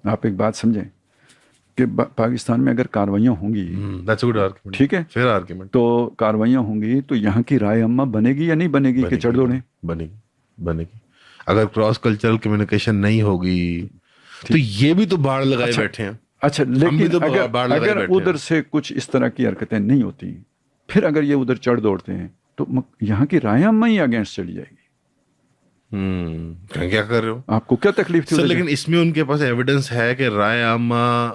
آپ ایک بات سمجھیں کہ پاکستان میں اگر کاروائیاں ہوں گی، ٹھیک ہے، فیر آرگیومنٹ، تو کاروائیاں ہوں گی تو یہاں کی رائے عامہ بنے گی یا نہیں بنے گی کہ چڑھ دوڑیں؟ بنے گی. اگر کراس کلچرل کمیونیکیشن نہیں ہوگی تو یہ بھی تو باڑ لگائے بیٹھے ہیں. اچھا، لیکن اگر ادھر سے کچھ اس طرح کی حرکتیں نہیں ہوتی، پھر اگر یہ ادھر چڑھ دوڑتے ہیں تو یہاں کی رائے عامہ ہی اگینسٹ چلی جائے گی. کیا کر رہے ہو آپ کو کیا تکلیف تھی؟ لیکن اس میں ان کے پاس ایویڈنس ہے کہ رائے عامہ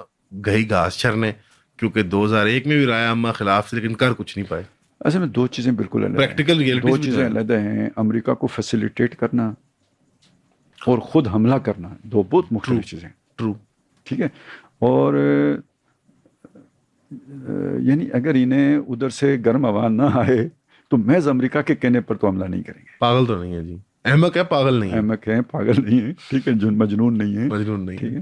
گئی گھاس چرنے، کیونکہ 2001 میں بھی رائے عامہ خلاف تھی لیکن کر کچھ نہیں پائے. اصل میں دو چیزیں بالکل الگ ہیں، پریکٹیکل ریئلٹیز دو چیزیں علیحدہ ہیں. امریکہ کو فیسیلیٹیٹ کرنا اور خود حملہ کرنا دو بہت مختلف چیزیں. ٹرو، ٹھیک ہے. اور یعنی اگر انہیں ادھر سے گرم ہوا نہ آئے تو محض امریکہ کے کہنے پر تو حملہ نہیں کریں گے. پاگل تو نہیں ہے جی، احمق ہے، پاگل نہیں ہے. احمق ہے، پاگل نہیں ہے، ٹھیک ہے، مجنون نہیں ہے، مجنون نہیں ٹھیک ہے.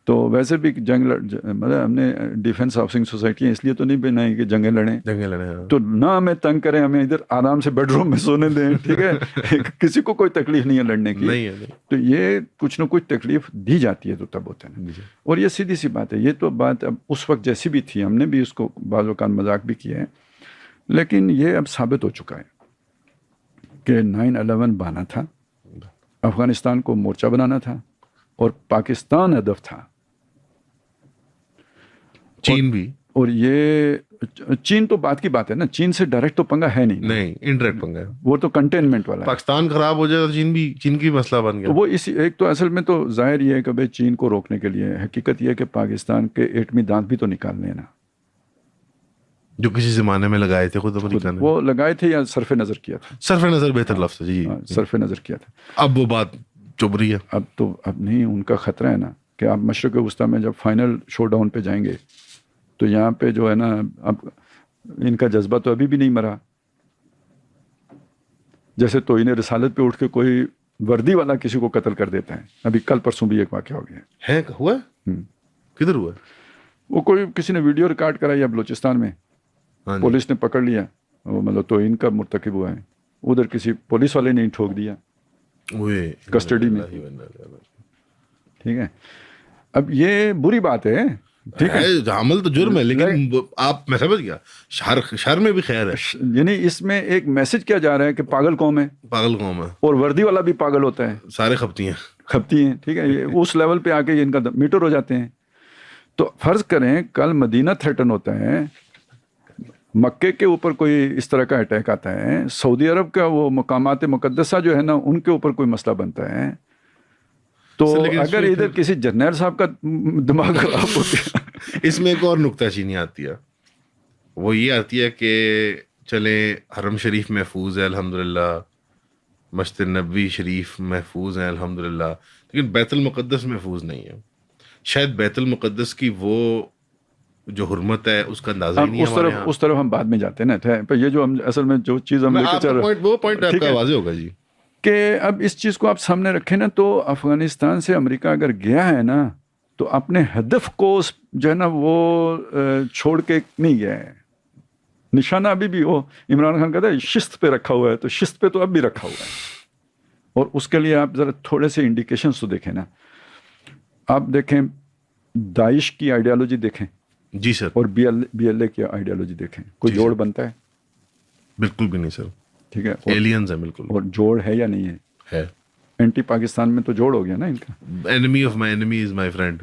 تو ویسے بھی مطلب ہم نے ڈیفنس ہاؤسنگ سوسائٹی اس لیے تو نہیں بنائی کہ جنگیں لڑیں، تو نہ ہمیں تنگ کریں، ہمیں ادھر آرام سے بیڈ روم میں سونے دیں، ٹھیک ہے. کسی کو کوئی تکلیف نہیں ہے لڑنے کی، تو یہ کچھ نہ کچھ تکلیف دی جاتی ہے تو تب ہوتا ہے. اور یہ سیدھی سی بات ہے. یہ تو بات اب اس وقت جیسی بھی تھی، ہم نے بھی اس کو بعض اوقات مذاق بھی کیا ہے، لیکن یہ اب ثابت ہو چکا ہے کہ 9/11 بہانا تھا، افغانستان کو مورچہ بنانا تھا، اور پاکستان ہدف تھا. چین بھی، اور یہ چین تو بات کی بات ہے نا، چین سے ڈائریکٹ تو پنگا ہے نہیں، انڈائریکٹ پنگا ہے، وہ تو کنٹینمنٹ والا ہے. پاکستان خراب ہو جائے تو چین کی مسئلہ بن گیا. تو وہ ایک تو اصل میں تو ظاہر یہ ہے کہ بھائی چین کو روکنے کے لیے حقیقت یہ ہے کہ پاکستان کے ایٹمی دانت بھی تو نکالنے ہیں نا، جو کسی زمانے میں لگائے تھے خود وہ لگائے تھے یا صرف نظر کیا تھا. صرف نظر بہتر لفظ ہے جی، صرف نظر کیا تھا. اب وہ بات چبھ رہی ہے. اب نہیں، ان کا خطرہ ہے نا کہ آپ مشرق وسطیٰ میں جب فائنل شو ڈاؤن پہ جائیں گے تو یہاں پہ جو ہے نا، اب ان کا جذبہ تو ابھی بھی نہیں مرا. جیسے تو انہیں رسالت پہ اٹھ کے کوئی وردی والا کسی کو قتل کر دیتا ہے. ابھی کل پرسوں بھی ایک واقعہ ہو گیا ہے. ہوا کدھر ہوا؟ وہ کوئی کسی نے ویڈیو ریکارڈ کرایا بلوچستان میں، پولیس نے پکڑ لیا، وہ مطلب تو ان کا مرتکب ہوا ہے. ادھر کسی پولیس والے نے ٹھوک دیا کسٹڈی میں، ٹھیک ہے. اب یہ بری بات ہے، ٹھیک ہے، عمل تو جرم ہے، لیکن آپ، میں سمجھ گیا، شر میں بھی خیر ہے. یعنی اس میں ایک میسج کیا جا رہا ہے کہ پاگل قوم ہے، پاگل قوم ہے، اور وردی والا بھی پاگل ہوتا ہے، سارے کھپتی ہیں، ٹھیک ہے. یہ اس لیول پہ آ کے یہ ان کا میٹر ہو جاتے ہیں. تو فرض کریں کل مدینہ تھریٹن ہوتا ہے، مکے کے اوپر کوئی اس طرح کا اٹیک آتا ہے، سعودی عرب کا وہ مقامات مقدسہ جو ہے نا ان کے اوپر کوئی مسئلہ بنتا ہے، تو اگر ادھر کسی جرنیل صاحب کا دماغ خراب ہو گیا. اس میں ایک اور نکتہ چینی آتی ہے، وہ یہ آتی ہے کہ چلیں حرم شریف محفوظ ہے الحمدللہ، مسجد نبوی شریف محفوظ ہے الحمدللہ، لیکن بیت المقدس محفوظ نہیں ہے. شاید بیت المقدس کی وہ جو حرمت ہے اس کا اندازہ نہیں ہے. اس طرف ہم بعد میں جاتے ہیں نا. یہ جو ہم اصل میں جو چیز ہم لے کے چل رہے ہیں، وہ پوائنٹ آپ کا واضح ہوگا جی، کہ اب اس چیز کو آپ سامنے رکھیں نا، تو افغانستان سے امریکہ اگر گیا ہے نا تو اپنے ہدف کو جو ہے نا وہ چھوڑ کے نہیں گیا ہے. نشانہ ابھی بھی وہ عمران خان کہتا ہے شست پہ رکھا ہوا ہے، تو شست پہ تو اب بھی رکھا ہوا ہے. اور اس کے لیے آپ ذرا تھوڑے سے انڈیکیشنز تو دیکھیں نا. آپ دیکھیں داعش کی آئیڈیالوجی دیکھیں جی سر، اور بی ایل اے کی آئیڈیالوجی دیکھیں، کوئی جوڑ بنتا ہے؟ بالکل بھی نہیں سر، ٹھیک ہے، ایلینز ہیں بالکل. اور جوڑ ہے یا نہیں ہے؟ اینٹی پاکستان میں تو جوڑ ہو گیا نا ان کا. Enemy of my enemy is my friend.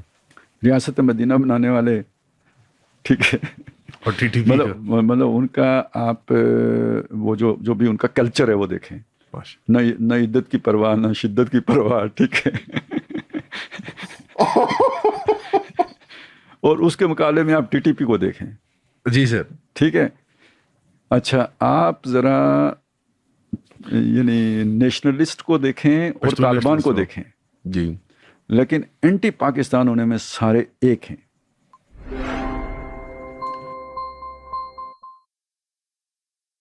ریاست مدینہ بنانے والے، ٹھیک ہے، اور مطلب ان کا آپ وہ جو بھی ان کا کلچر ہے وہ دیکھیں، نہ عدت کی پرواہ نہ شدت کی پرواہ، ٹھیک ہے. اور اس کے مقابلے میں آپ ٹی ٹی پی کو دیکھیں. جی سر، ٹھیک ہے. اچھا آپ ذرا یعنی نیشنلسٹ کو دیکھیں اور طالبان کو دیکھیں جی، لیکن اینٹی پاکستان ہونے میں سارے ایک ہیں.